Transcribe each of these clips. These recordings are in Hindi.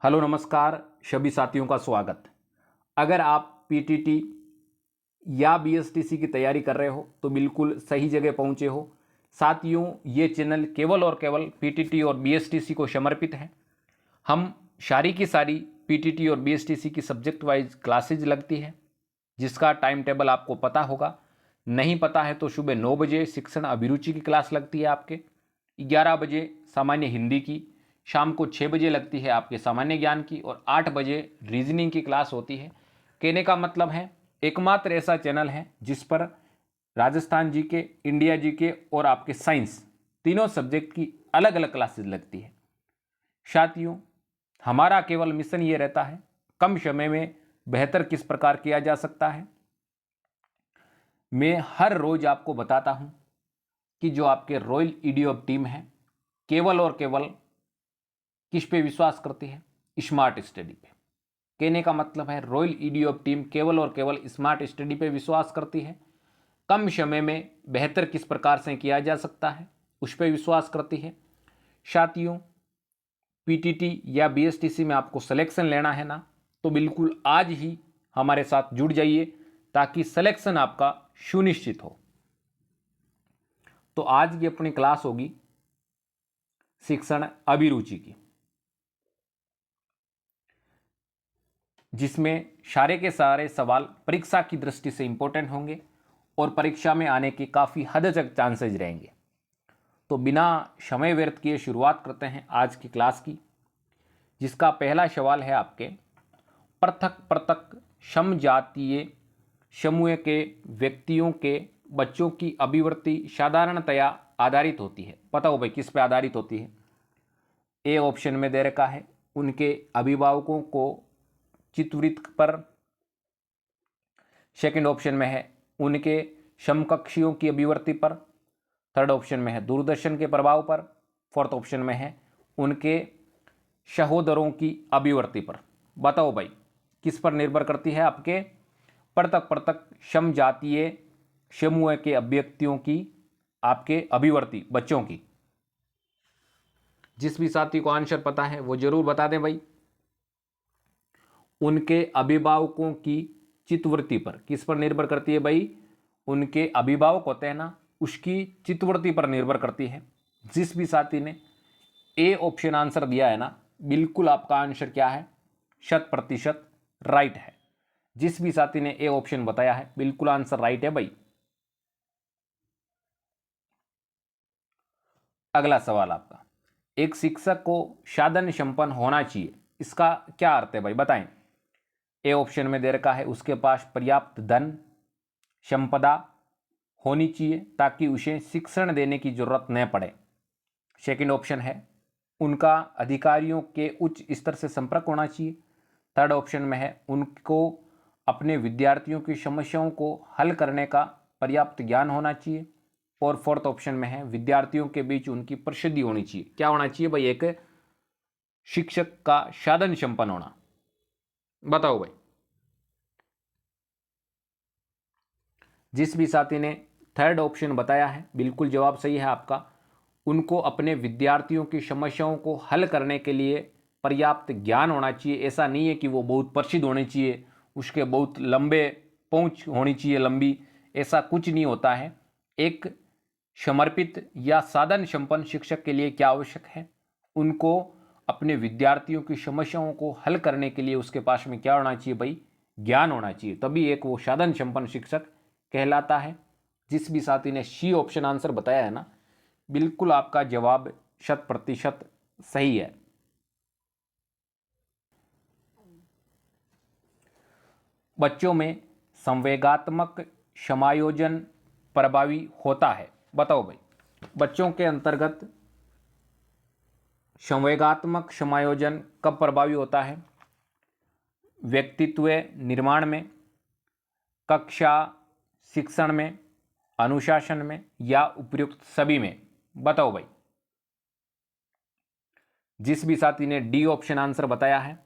हेलो नमस्कार सभी साथियों का स्वागत। अगर आप पीटीटी या बीएसटीसी की तैयारी कर रहे हो तो बिल्कुल सही जगह पहुंचे हो। साथियों, ये चैनल केवल और केवल पीटीटी और बीएसटीसी को समर्पित है। हम सारी की सारी पीटीटी और बीएसटीसी की सब्जेक्ट वाइज क्लासेज लगती है, जिसका टाइम टेबल आपको पता होगा। नहीं पता है तो सुबह 9 बजे शिक्षण अभिरुचि की क्लास लगती है आपके, 11 बजे सामान्य हिंदी की, शाम को 6 बजे लगती है आपके सामान्य ज्ञान की और 8 बजे रीजनिंग की क्लास होती है। कहने का मतलब है एकमात्र ऐसा चैनल है जिस पर राजस्थान जीके, इंडिया जीके और आपके साइंस तीनों सब्जेक्ट की अलग अलग क्लासेस लगती है। साथियों, हमारा केवल मिशन ये रहता है कम समय में बेहतर किस प्रकार किया जा सकता है। मैं हर रोज आपको बताता हूं कि जो आपके रॉयल ईडीओप टीम है केवल और केवल किस पे विश्वास करती है? स्मार्ट स्टडी पे। कहने का मतलब है रॉयल ईडीओप टीम केवल और केवल स्मार्ट स्टडी पे विश्वास करती है। कम समय में बेहतर किस प्रकार से किया जा सकता है उस पर विश्वास करती है। साथियों, पीटीटी या बीएसटीसी में आपको सिलेक्शन लेना है ना, तो बिल्कुल आज ही हमारे साथ जुड़ जाइए ताकि सिलेक्शन आपका सुनिश्चित हो। तो आज की अपनी क्लास होगी शिक्षण अभिरुचि की, जिसमें सारे के सारे सवाल परीक्षा की दृष्टि से इंपॉर्टेंट होंगे और परीक्षा में आने के काफ़ी हद तक चांसेज रहेंगे। तो बिना समय व्यर्थ किए शुरुआत करते हैं आज की क्लास की, जिसका पहला सवाल है आपके पृथक पृथक समजातीय समूह के व्यक्तियों के बच्चों की अभिवृत्ति साधारणतया आधारित होती है। पता हो भाई किस पे आधारित होती है? ए ऑप्शन में दे रखा है उनके अभिभावकों को चित्तवृत्त पर, सेकंड ऑप्शन में है उनके समकक्षियों की अभिवृत्ति पर, थर्ड ऑप्शन में है दूरदर्शन के प्रभाव पर, फोर्थ ऑप्शन में है उनके सहोदरों की अभिवृत्ति पर। बताओ भाई किस पर निर्भर करती है आपके पृथक पृथक समजातीय समूह के अभ्यक्तियों की आपके अभिवृत्ति बच्चों की? जिस भी साथी को आंसर पता है वो जरूर बता दें भाई। उनके अभिभावकों की चित्तवृत्ति पर, किस पर निर्भर करती है भाई? उनके अभिभावक होते हैं ना, उसकी चित्तवृत्ति पर निर्भर करती है। जिस भी साथी ने ए ऑप्शन आंसर दिया है ना, बिल्कुल आपका आंसर क्या है? 100% राइट है। जिस भी साथी ने ए ऑप्शन बताया है बिल्कुल आंसर राइट है भाई। अगला सवाल आपका, एक शिक्षक को साधन संपन्न होना चाहिए, इसका क्या अर्थ है भाई? बताएं। ए ऑप्शन में दे रखा है उसके पास पर्याप्त धन संपदा होनी चाहिए ताकि उसे शिक्षण देने की जरूरत न पड़े। सेकंड ऑप्शन है उनका अधिकारियों के उच्च स्तर से संपर्क होना चाहिए। थर्ड ऑप्शन में है उनको अपने विद्यार्थियों की समस्याओं को हल करने का पर्याप्त ज्ञान होना चाहिए। और फोर्थ ऑप्शन में है विद्यार्थियों के बीच उनकी प्रसिद्धि होनी चाहिए। क्या होना चाहिए भाई? एक शिक्षक का साधन संपन्न होना। बताओ भाई। जिस भी साथी ने थर्ड ऑप्शन बताया है बिल्कुल जवाब सही है आपका। उनको अपने विद्यार्थियों की समस्याओं को हल करने के लिए पर्याप्त ज्ञान होना चाहिए। ऐसा नहीं है कि वो बहुत प्रसिद्ध होने चाहिए, उसके बहुत लंबे पहुंच होनी चाहिए लंबी, ऐसा कुछ नहीं होता है। एक समर्पित या साधन संपन्न शिक्षक के लिए क्या आवश्यक है? उनको अपने विद्यार्थियों की समस्याओं को हल करने के लिए उसके पास में क्या होना चाहिए भाई? ज्ञान होना चाहिए, तभी एक वो साधन संपन्न शिक्षक कहलाता है। जिस भी साथी ने सी ऑप्शन आंसर बताया है ना, बिल्कुल आपका जवाब 100% सही है। बच्चों में संवेगात्मक समायोजन प्रभावी होता है। बताओ भाई, बच्चों के अंतर्गत संवेगात्मक समायोजन कब प्रभावी होता है? व्यक्तित्व निर्माण में, कक्षा शिक्षण में, अनुशासन में या उपयुक्त सभी में? बताओ भाई। जिस भी साथी ने डी ऑप्शन आंसर बताया है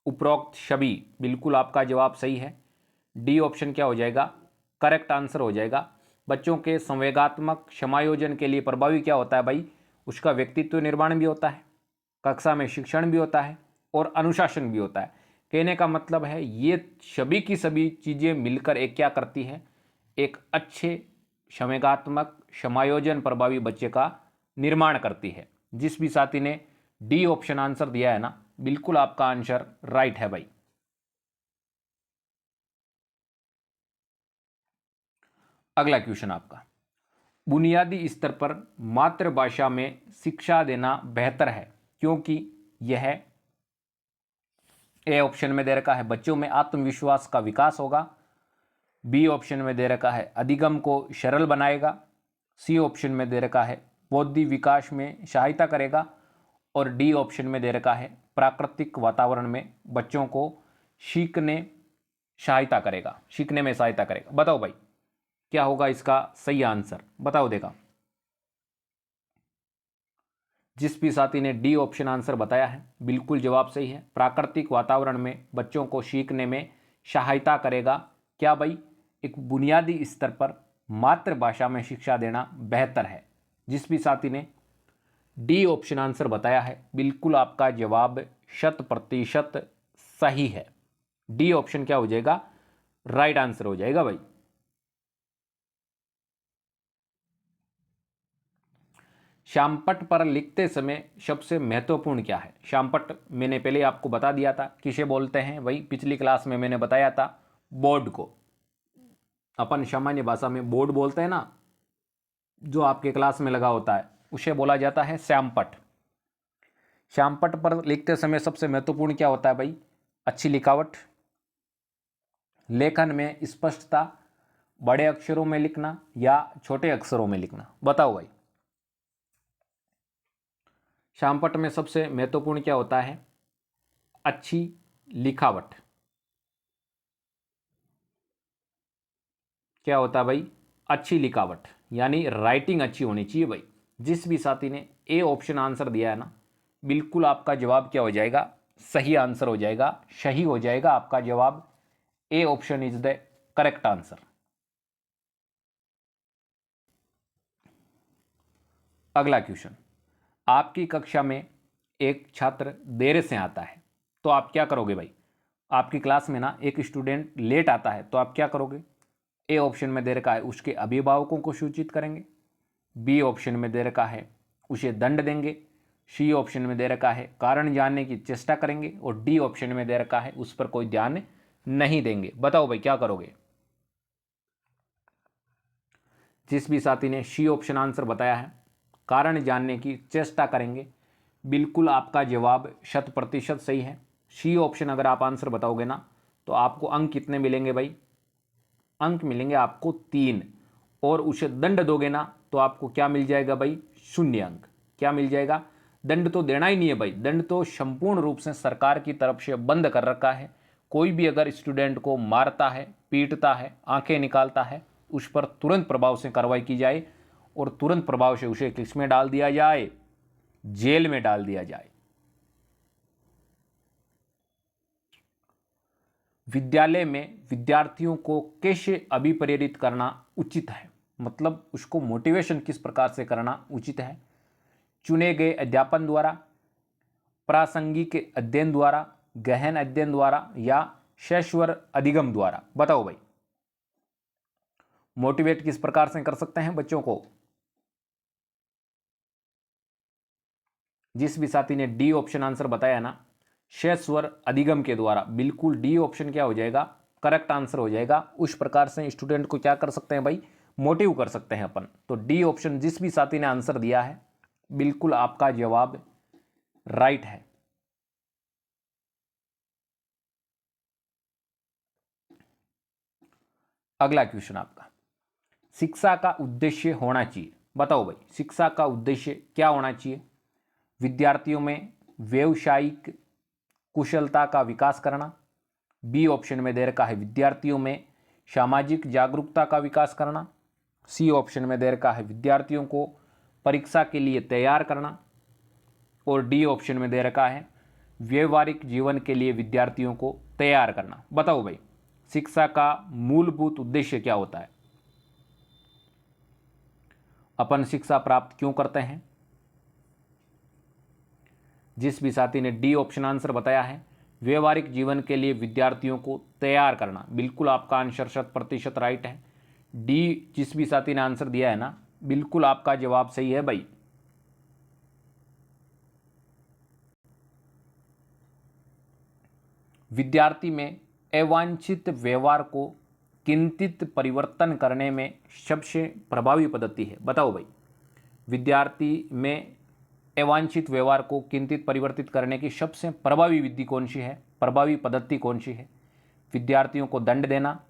उपरोक्त सभी, बिल्कुल आपका जवाब सही है। डी ऑप्शन क्या हो जाएगा? करेक्ट आंसर हो जाएगा। बच्चों के संवेगात्मक समायोजन के लिए प्रभावी क्या होता है भाई? उसका व्यक्तित्व निर्माण भी होता है, कक्षा में शिक्षण भी होता है और अनुशासन भी होता है। कहने का मतलब है ये सभी की सभी चीज़ें मिलकर एक क्या करती है, एक अच्छे संवेगात्मक समायोजन प्रभावी बच्चे का निर्माण करती है। जिस भी साथी ने डी ऑप्शन आंसर दिया है ना, बिल्कुल आपका आंसर राइट है भाई। अगला क्वेश्चन आपका, बुनियादी स्तर पर मातृभाषा में शिक्षा देना बेहतर है क्योंकि यह ए ऑप्शन में दे रखा है बच्चों में आत्मविश्वास का विकास होगा, बी ऑप्शन में दे रखा है अधिगम को सरल बनाएगा, सी ऑप्शन में दे रखा है बौद्धिक विकास में सहायता करेगा, और डी ऑप्शन में दे रखा है प्राकृतिक वातावरण में बच्चों को सीखने में सहायता करेगा। बताओ भाई क्या होगा इसका सही आंसर, बताओ देगा। जिस भी साथी ने डी ऑप्शन आंसर बताया है बिल्कुल जवाब सही है। प्राकृतिक वातावरण में बच्चों को सीखने में सहायता करेगा। क्या भाई, एक बुनियादी स्तर पर मातृभाषा में शिक्षा देना बेहतर है। जिस भी साथी ने डी ऑप्शन आंसर बताया है बिल्कुल आपका जवाब 100% सही है। डी ऑप्शन क्या हो जाएगा, राइट आंसर हो जाएगा भाई। शामपट पर लिखते समय सबसे महत्वपूर्ण क्या है। शामपट मैंने पहले आपको बता दिया था किसे बोलते हैं, वही पिछली क्लास में मैंने बताया था बोर्ड को। अपन सामान्य भाषा में बोर्ड बोलते हैं ना, जो आपके क्लास में लगा होता है उसे बोला जाता है श्यामपट। श्यामपट पर लिखते समय सबसे महत्वपूर्ण क्या होता है भाई, अच्छी लिखावट, लेखन में स्पष्टता, बड़े अक्षरों में लिखना या छोटे अक्षरों में लिखना। बताओ भाई श्यामपट में सबसे महत्वपूर्ण क्या होता है, अच्छी लिखावट। क्या होता है भाई, अच्छी लिखावट, यानी राइटिंग अच्छी होनी चाहिए भाई। जिस भी साथी ने ए ऑप्शन आंसर दिया है ना, बिल्कुल आपका जवाब क्या हो जाएगा, सही आंसर हो जाएगा, सही हो जाएगा आपका जवाब। A option is the correct answer. अगला क्वेश्चन, आपकी कक्षा में एक छात्र देर से आता है तो आप क्या करोगे भाई। आपकी क्लास में ना एक स्टूडेंट लेट आता है तो आप क्या करोगे। ए ऑप्शन में दे रखा है उसके अभिभावकों को सूचित करेंगे, बी ऑप्शन में दे रखा है उसे दंड देंगे, सी ऑप्शन में दे रखा है कारण जानने की चेष्टा करेंगे, और डी ऑप्शन में दे रखा है उस पर कोई ध्यान नहीं देंगे। बताओ भाई क्या करोगे। जिस भी साथी ने सी ऑप्शन आंसर बताया है कारण जानने की चेष्टा करेंगे, बिल्कुल आपका जवाब 100% सही है। सी ऑप्शन अगर आप आंसर बताओगे ना तो आपको अंक कितने मिलेंगे भाई, अंक मिलेंगे आपको 3, और उसे दंड दोगे ना तो आपको क्या मिल जाएगा भाई, 0 अंक। क्या मिल जाएगा, दंड तो देना ही नहीं है भाई, दंड तो संपूर्ण रूप से सरकार की तरफ से बंद कर रखा है। कोई भी अगर स्टूडेंट को मारता है, पीटता है, आंखें निकालता है, उस पर तुरंत प्रभाव से कार्रवाई की जाए और तुरंत प्रभाव से उसे किस में डाल दिया जाए, जेल में डाल दिया जाए। विद्यालय में विद्यार्थियों को कैसे अभिप्रेरित करना उचित है, मतलब उसको मोटिवेशन किस प्रकार से करना उचित है। चुने गए अध्यापन द्वारा, प्रासंगिक अध्ययन द्वारा, गहन अध्ययन द्वारा या शैश्वर अधिगम द्वारा। बताओ भाई मोटिवेट किस प्रकार से कर सकते हैं बच्चों को। जिस भी साथी ने डी ऑप्शन आंसर बताया ना, शैश्वर अधिगम के द्वारा, बिल्कुल डी ऑप्शन क्या हो जाएगा, करेक्ट आंसर हो जाएगा। उस प्रकार से स्टूडेंट को क्या कर सकते हैं भाई, मोटिव कर सकते हैं अपन। तो डी ऑप्शन जिस भी साथी ने आंसर दिया है बिल्कुल आपका जवाब राइट है। अगला क्वेश्चन आपका, शिक्षा का उद्देश्य होना चाहिए। बताओ भाई शिक्षा का उद्देश्य क्या होना चाहिए। विद्यार्थियों में व्यावसायिक कुशलता का विकास करना, बी ऑप्शन में दे रखा है विद्यार्थियों में सामाजिक जागरूकता का विकास करना, सी ऑप्शन में दे रखा है विद्यार्थियों को परीक्षा के लिए तैयार करना, और डी ऑप्शन में दे रखा है व्यवहारिक जीवन के लिए विद्यार्थियों को तैयार करना। बताओ भाई शिक्षा का मूलभूत उद्देश्य क्या होता है, अपन शिक्षा प्राप्त क्यों करते हैं। जिस भी साथी ने डी ऑप्शन आंसर बताया है, व्यवहारिक जीवन के लिए विद्यार्थियों को तैयार करना, बिल्कुल आपका आंसर 100% राइट है। डी जिस भी साथी ने आंसर दिया है ना, बिल्कुल आपका जवाब सही है भाई। विद्यार्थी में अवांछित व्यवहार को चिंतित परिवर्तन करने में सबसे प्रभावी पद्धति है, बताओ भाई। विद्यार्थी में अवांछित व्यवहार को चिंतित परिवर्तित करने की सबसे प्रभावी विधि कौन सी है, प्रभावी पद्धति कौन सी है? विद्यार्थियों को दंड देना,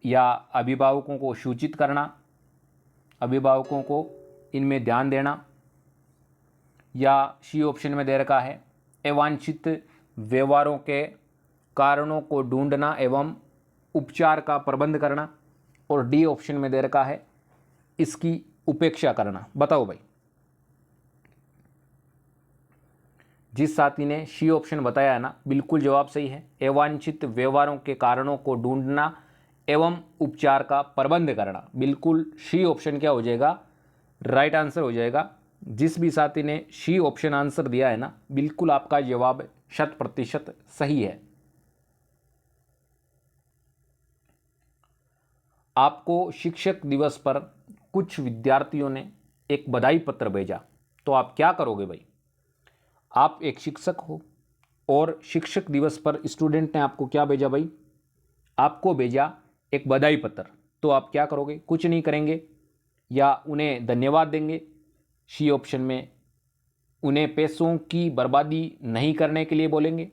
या अभिभावकों को सूचित करना, अभिभावकों को इनमें ध्यान देना, या सी ऑप्शन में दे रखा है अवांछित व्यवहारों के कारणों को ढूंढना एवं उपचार का प्रबंध करना, और डी ऑप्शन में दे रखा है इसकी उपेक्षा करना। बताओ भाई। जिस साथी ने सी ऑप्शन बताया है ना, बिल्कुल जवाब सही है। अवांछित व्यवहारों के कारणों को ढूंढना एवं उपचार का प्रबंध करना, बिल्कुल सी ऑप्शन क्या हो जाएगा, राइट आंसर हो जाएगा। जिस भी साथी ने सी ऑप्शन आंसर दिया है ना, बिल्कुल आपका जवाब 100% सही है। आपको शिक्षक दिवस पर कुछ विद्यार्थियों ने एक बधाई पत्र भेजा, तो आप क्या करोगे भाई? आप एक शिक्षक हो और शिक्षक दिवस पर स्टूडेंट ने आपको क्या भेजा भाई? आपको भेजा एक बधाई पत्र, तो आप क्या करोगे? कुछ नहीं करेंगे, या उन्हें धन्यवाद देंगे, सी ऑप्शन में उन्हें पैसों की बर्बादी नहीं करने के लिए बोलेंगे,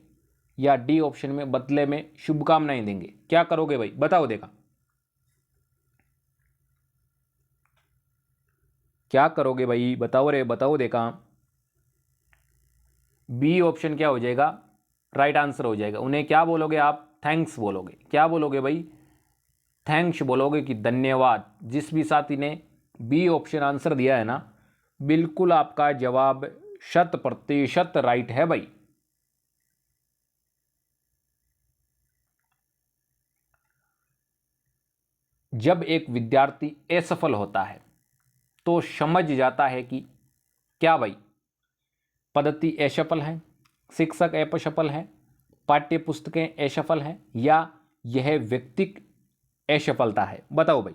या डी ऑप्शन में बदले में शुभकामनाएं देंगे। क्या करोगे भाई? बताओ देखा, क्या करोगे भाई? बताओ रे, बताओ देखा। बी ऑप्शन क्या हो जाएगा, राइट आंसर हो जाएगा। उन्हें क्या बोलोगे आप? थैंक्स बोलोगे। क्या बोलोगे भाई? थैंक्स बोलोगे कि धन्यवाद। जिस भी साथी ने बी ऑप्शन आंसर दिया है ना, बिल्कुल आपका जवाब 100% राइट है भाई। जब एक विद्यार्थी असफल होता है तो समझ जाता है कि क्या भाई? पद्धति असफल है, शिक्षक असफल है, पाठ्य पुस्तकें असफल हैं, या यह व्यक्तिक असफलता है? बताओ भाई।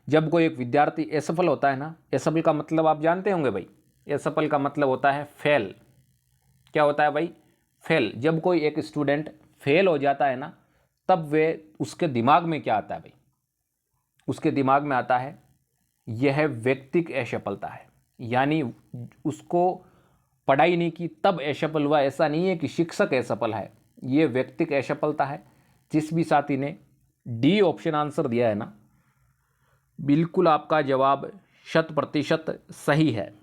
जब कोई एक विद्यार्थी असफल होता है ना, असफल का मतलब आप जानते होंगे भाई, असफल का मतलब होता है फेल। क्या होता है भाई? फेल। जब कोई एक स्टूडेंट फेल हो जाता है ना, तब वे उसके दिमाग में क्या आता है भाई? उसके दिमाग में आता है यह व्यक्तिक असफलता है, यानी उसको पढ़ाई नहीं की तब असफल हुआ। ऐसा नहीं है कि शिक्षक असफल है, ये व्यक्तिक असफलता है। जिस भी साथी ने डी ऑप्शन आंसर दिया है ना, बिल्कुल आपका जवाब 100% सही है।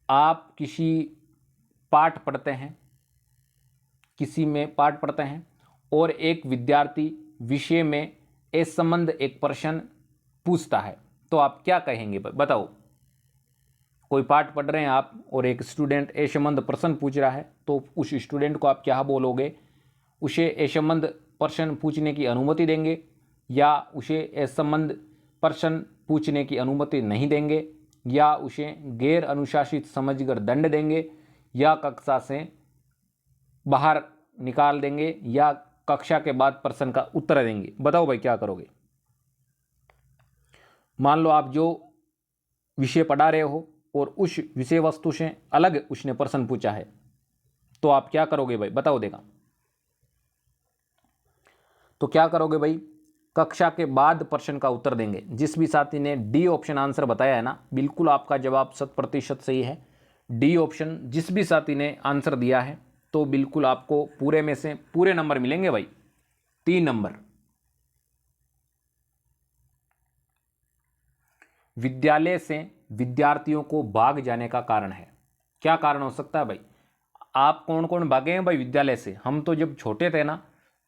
आप किसी पाठ पढ़ते हैं, किसी में पाठ पढ़ते हैं और एक विद्यार्थी विषय में असंबद्ध एक प्रश्न पूछता है, तो आप क्या कहेंगे? बताओ। कोई पाठ पढ़ रहे हैं आप और एक स्टूडेंट असंबद्ध प्रश्न पूछ रहा है, तो उस स्टूडेंट को आप क्या बोलोगे? उसे असंबद्ध प्रश्न पूछने की अनुमति देंगे, या उसे असंबद्ध प्रश्न पूछने की अनुमति नहीं देंगे, या उसे गैर अनुशासित समझकर दंड देंगे, या कक्षा से बाहर निकाल देंगे, या कक्षा के बाद प्रश्न का उत्तर देंगे? बताओ भाई, क्या करोगे? मान लो आप जो विषय पढ़ा रहे हो और उस विषय वस्तु से अलग उसने प्रश्न पूछा है, तो आप क्या करोगे भाई? बताओ देखा। तो क्या करोगे भाई? कक्षा के बाद प्रश्न का उत्तर देंगे। जिस भी साथी ने डी ऑप्शन आंसर बताया है ना, बिल्कुल आपका जवाब 100% सही है। डी ऑप्शन जिस भी साथी ने आंसर दिया है, तो बिल्कुल आपको पूरे में से पूरे नंबर मिलेंगे भाई, 3 नंबर। विद्यालय से विद्यार्थियों को भाग जाने का कारण है, क्या कारण हो सकता है भाई? आप कौन कौन भागे हैं भाई विद्यालय से? हम तो जब छोटे थे ना,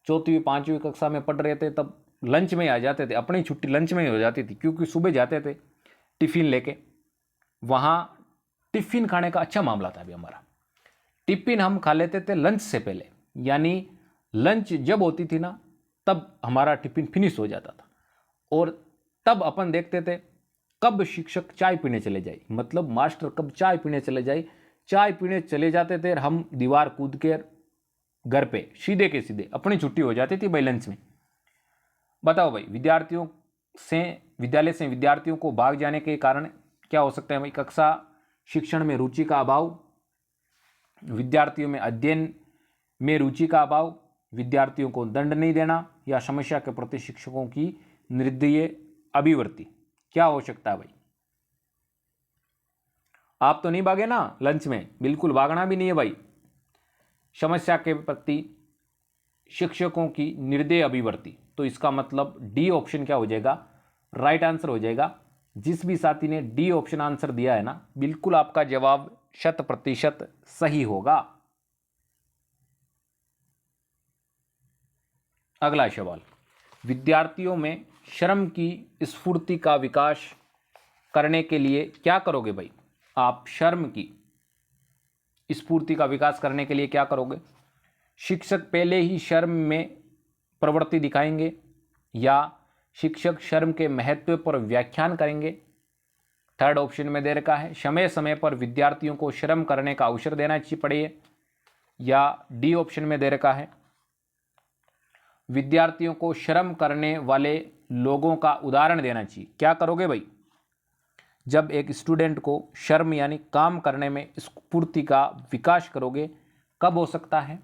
4वीं 5वीं कक्षा में पढ़ रहे थे, तब लंच में ही आ जाते थे, अपनी छुट्टी लंच में ही हो जाती थी, क्योंकि सुबह जाते थे टिफ़िन लेके। वहाँ टिफ़िन खाने का अच्छा मामला था अभी हमारा। टिफ़िन हम खा लेते थे लंच से पहले, यानी लंच जब होती थी ना, तब हमारा टिफ़िन फिनिश हो जाता था, और तब अपन देखते थे कब शिक्षक चाय पीने चले जाए, मतलब मास्टर कब चाय पीने चले जाए। चाय पीने चले जाते थे, हम दीवार कूद के घर पे सीधे के सीधे अपनी छुट्टी हो जाती थी भाई लंच में। बताओ भाई, विद्यालय से विद्यार्थियों को भाग जाने के कारण क्या हो सकता है भाई? कक्षा शिक्षण में रुचि का अभाव, विद्यार्थियों में अध्ययन में रुचि का अभाव, विद्यार्थियों को दंड नहीं देना, या समस्या के प्रति शिक्षकों की निर्दयी अभिवृत्ति। क्या हो सकता है भाई? आप तो नहीं भागे ना लंच में, बिल्कुल भागना भी नहीं है भाई। समस्या के प्रति शिक्षकों की निर्दयी अभिवृत्ति, तो इसका मतलब डी ऑप्शन क्या हो जाएगा? राइट आंसर हो जाएगा। जिस भी साथी ने डी ऑप्शन आंसर दिया है ना, बिल्कुल आपका जवाब 100% सही होगा। अगला सवाल, विद्यार्थियों में श्रम की स्फूर्ति का विकास करने के लिए क्या करोगे भाई? आप श्रम की स्फूर्ति का विकास करने के लिए क्या करोगे? शिक्षक पहले ही श्रम में प्रवृत्ति दिखाएंगे, या शिक्षक श्रम के महत्व पर व्याख्यान करेंगे? थर्ड ऑप्शन में दे रखा है समय समय पर विद्यार्थियों को श्रम करने का अवसर देना चाहिए, या डी ऑप्शन में दे रखा है विद्यार्थियों को श्रम करने वाले लोगों का उदाहरण देना चाहिए। क्या करोगे भाई? जब एक स्टूडेंट को श्रम यानी काम करने में स्फूर्ति का विकास करोगे, कब हो सकता है?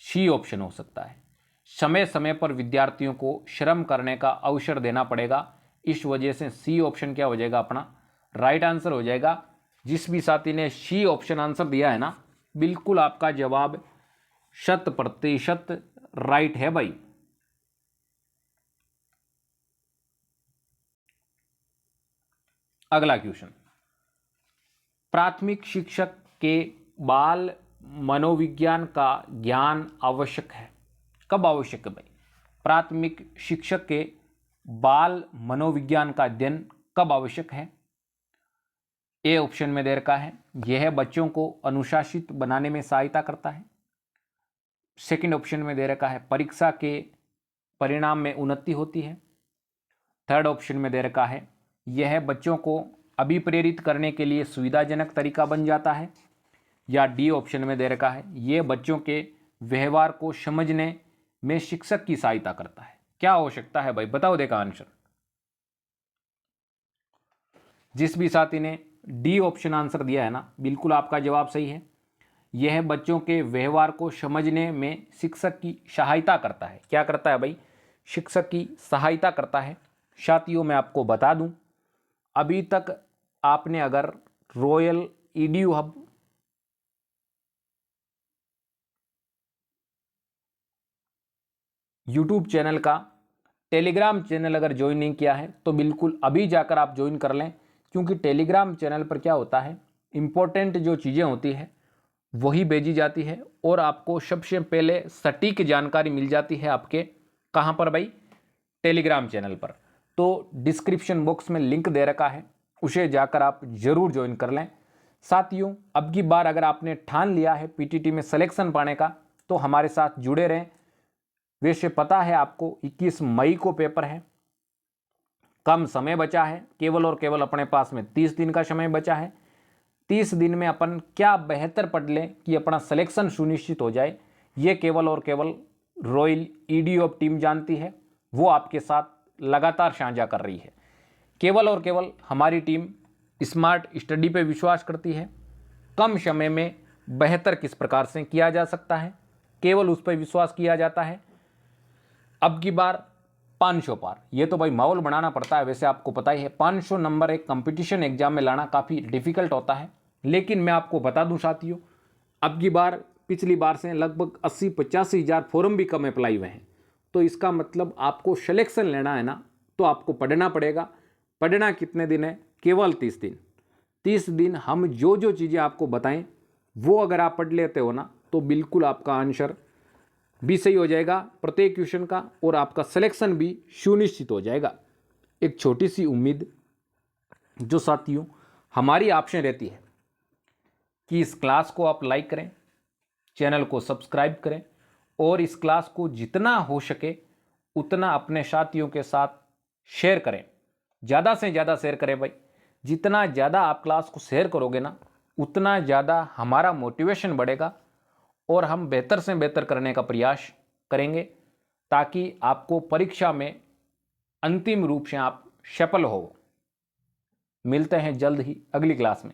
सी ऑप्शन हो सकता है, समय समय पर विद्यार्थियों को श्रम करने का अवसर देना पड़ेगा। इस वजह से सी ऑप्शन क्या हो जाएगा? अपना राइट आंसर हो जाएगा। जिस भी साथी ने सी ऑप्शन आंसर दिया है ना, बिल्कुल आपका जवाब 100% राइट है भाई। अगला क्वेश्चन, प्राथमिक शिक्षक के बाल मनोविज्ञान का ज्ञान आवश्यक है। कब आवश्यक है भाई? प्राथमिक शिक्षक के बाल मनोविज्ञान का अध्ययन कब आवश्यक है? ए ऑप्शन में दे रखा है यह बच्चों को अनुशासित बनाने में सहायता करता है। सेकंड ऑप्शन में दे रखा है परीक्षा के परिणाम में उन्नति होती है। थर्ड ऑप्शन में दे रखा है यह बच्चों को अभिप्रेरित करने के लिए सुविधाजनक तरीका बन जाता है, या डी ऑप्शन में दे रखा है यह बच्चों के व्यवहार को समझने में शिक्षक की सहायता करता है। क्या हो सकता है भाई? बताओ देखा आंसर। जिस भी साथी ने डी ऑप्शन आंसर दिया है ना, बिल्कुल आपका जवाब सही है। यह बच्चों के व्यवहार को समझने में शिक्षक की सहायता करता है। क्या करता है भाई? शिक्षक की सहायता करता है। साथियों, मैं आपको बता दूं, अभी तक आपने अगर royal EDU hub YouTube channel का टेलीग्राम चैनल अगर ज्वाइन नहीं किया है तो बिल्कुल अभी जाकर आप ज्वाइन कर लें, क्योंकि टेलीग्राम चैनल पर क्या होता है, इम्पोर्टेंट जो चीज़ें होती है वही भेजी जाती है, और आपको सबसे पहले सटीक जानकारी मिल जाती है आपके कहाँ पर भाई? टेलीग्राम चैनल पर। तो डिस्क्रिप्शन बॉक्स में लिंक दे रखा है, उसे जाकर आप जरूर ज्वाइन कर लें। साथियों, अब की बार अगर आपने ठान लिया है पीटीटी में सिलेक्शन पाने का, तो हमारे साथ जुड़े रहें। वैसे पता है आपको 21 मई को पेपर है, कम समय बचा है, केवल और केवल अपने पास में 30 दिन का समय बचा है। 30 दिन में अपन क्या बेहतर पढ़ लें कि अपना सिलेक्शन सुनिश्चित हो जाए, ये केवल और केवल रॉयल ईडीयू टीम जानती है। वो आपके साथ लगातार साझा कर रही है। केवल और केवल हमारी टीम स्मार्ट स्टडी पे विश्वास करती है। कम समय में बेहतर किस प्रकार से किया जा सकता है, केवल उस पर विश्वास किया जाता है। अब की बार 500 पार, ये तो भाई माहौल बनाना पड़ता है। वैसे आपको पता ही है 500 नंबर एक कंपटीशन एग्जाम में लाना काफ़ी डिफिकल्ट होता है, लेकिन मैं आपको बता दूं साथियों, अब की बार पिछली बार से लगभग 80-85 हज़ार फॉर्म भी कम अप्लाई हुए हैं। तो इसका मतलब आपको सिलेक्शन लेना है ना, तो आपको पढ़ना पड़ेगा। पढ़ना कितने दिन है? केवल 30 दिन। 30 दिन हम जो जो चीज़ें आपको बताएं वो अगर आप पढ़ लेते हो ना, तो बिल्कुल आपका आंसर भी सही हो जाएगा प्रत्येक क्वेश्चन का, और आपका सिलेक्शन भी सुनिश्चित हो जाएगा। एक छोटी सी उम्मीद जो साथियों हमारी आपसे रहती है कि इस क्लास को आप लाइक करें, चैनल को सब्सक्राइब करें, और इस क्लास को जितना हो सके उतना अपने साथियों के साथ शेयर करें। ज़्यादा से ज़्यादा शेयर करें भाई। जितना ज़्यादा आप क्लास को शेयर करोगे ना, उतना ज़्यादा हमारा मोटिवेशन बढ़ेगा और हम बेहतर से बेहतर करने का प्रयास करेंगे, ताकि आपको परीक्षा में अंतिम रूप से आप सफल हो। मिलते हैं जल्द ही अगली क्लास में।